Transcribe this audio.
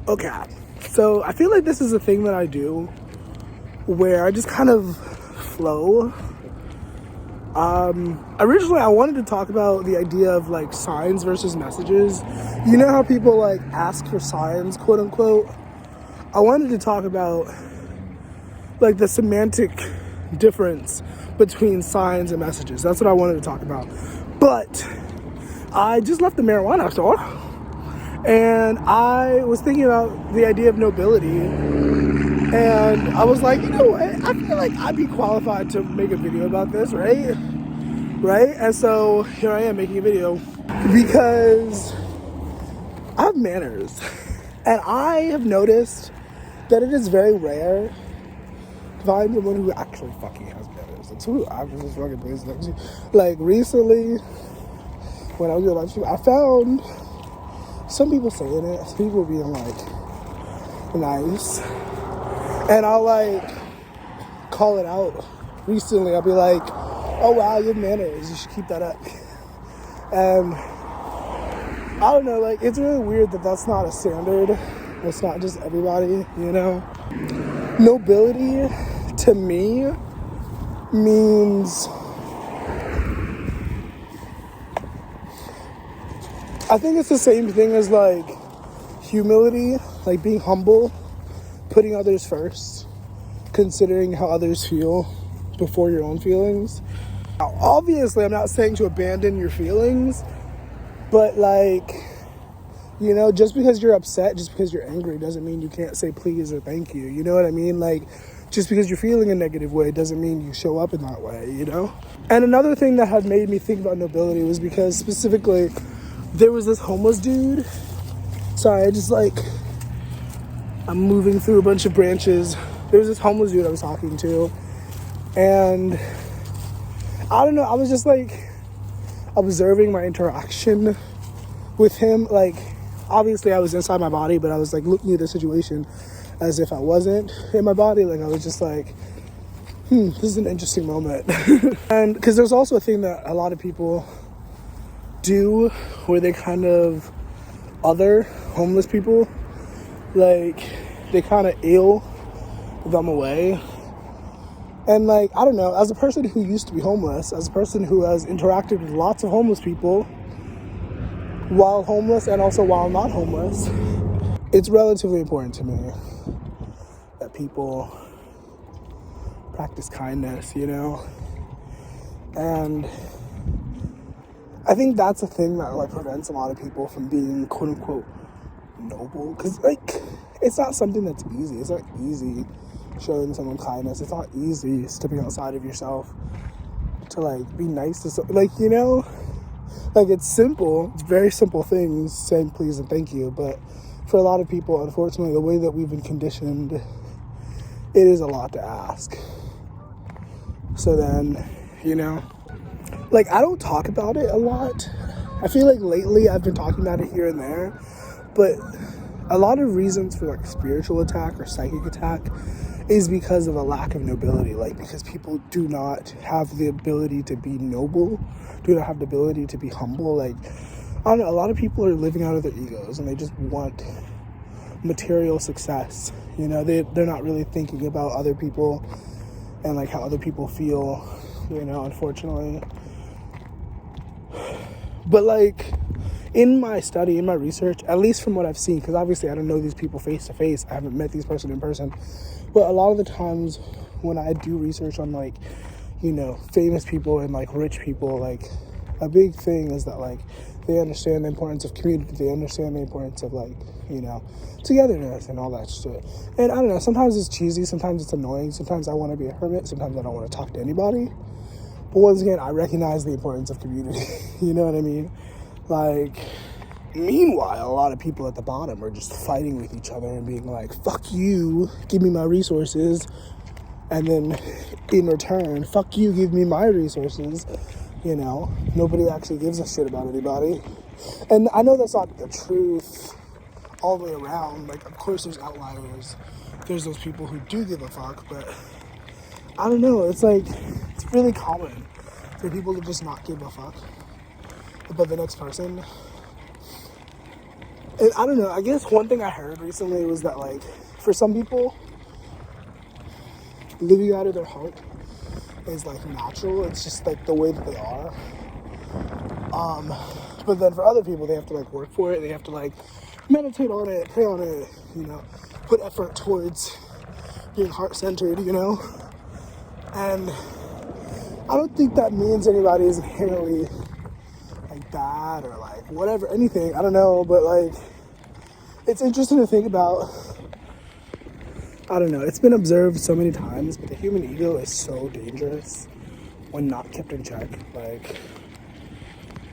Okay, so I feel like this is a thing that I do where I just kind of flow. Originally I wanted to talk about the idea of like signs versus messages. You know how people like ask for signs, quote unquote? I wanted to talk about like the semantic difference between signs and messages. That's what I wanted to talk about. But I just left the marijuana store and I was thinking about the idea of nobility, and I was like, you know what? I feel like I'd be qualified to make a video about this, right? And so here I am making a video because I have manners, and I have noticed that it is very rare to find someone who actually fucking has manners. It's who I was just fucking crazy. Like recently, when I was doing live stream, I found some people saying it, some people being like nice, and I'll like call it out. Recently, I'll be like, "Oh wow, you have manners. You should keep that up." And I don't know, like it's really weird that that's not a standard. It's not just everybody, you know. Nobility to me means, I think it's the same thing as like humility, like being humble, putting others first, considering how others feel before your own feelings. Now, obviously, I'm not saying to abandon your feelings, but like, you know, just because you're upset, just because you're angry doesn't mean you can't say please or thank you. You know what I mean? Like, just because you're feeling a negative way doesn't mean you show up in that way, you know? And another thing that had made me think about nobility was because specifically there was this homeless dude. Sorry, I'm moving through a bunch of branches. There was this homeless dude I was talking to, and I don't know, I was just like observing my interaction with him. Like, obviously I was inside my body, but I was like looking at the situation as if I wasn't in my body. Like, I was just like, this is an interesting moment. And because there's also a thing that a lot of people do where they kind of other homeless people, like they kind of ill them away. And like, I don't know, as a person who used to be homeless, as a person who has interacted with lots of homeless people while homeless and also while not homeless, it's relatively important to me that people practice kindness, you know? And I think that's a thing that like prevents a lot of people from being quote unquote noble, because like it's not something that's easy. It's not easy showing someone kindness. It's not easy stepping outside of yourself to like be nice to like, you know, like it's simple. It's very simple things, saying please and thank you, but for a lot of people, unfortunately, the way that we've been conditioned, it is a lot to ask. So then, you know, like I don't talk about it a lot. I feel like lately I've been talking about it here and there, but a lot of reasons for like spiritual attack or psychic attack is because of a lack of nobility. Like, because people do not have the ability to be noble, do not have the ability to be humble. Like, I don't know, a lot of people are living out of their egos and they just want material success. You know, they're not really thinking about other people and like how other people feel, you know, unfortunately. But like, in my study, in my research, at least from what I've seen, because obviously I don't know these people face to face, I haven't met these person in person, but a lot of the times when I do research on like, you know, famous people and like rich people, like a big thing is that like they understand the importance of community, they understand the importance of like, you know, togetherness and all that shit. And I don't know, sometimes it's cheesy, sometimes it's annoying, sometimes I want to be a hermit, sometimes I don't want to talk to anybody. But once again, I recognize the importance of community. You know what I mean? Like, meanwhile, a lot of people at the bottom are just fighting with each other and being like, fuck you, give me my resources. And then in return, fuck you, give me my resources. You know, nobody actually gives a shit about anybody. And I know that's not the truth all the way around. Like, of course there's outliers. There's those people who do give a fuck, but I don't know, it's like, it's really common for people to just not give a fuck about the next person. And I don't know, I guess one thing I heard recently was that, like, for some people, living out of their heart is, like, natural. It's just, like, the way that they are. But then for other people, they have to, like, work for it. They have to, like, meditate on it, pray on it, you know, put effort towards being heart-centered, you know? And I don't think that means anybody is inherently, like, bad or, like, whatever, anything. I don't know, but, like, it's interesting to think about. I don't know, it's been observed so many times, but the human ego is so dangerous when not kept in check. Like,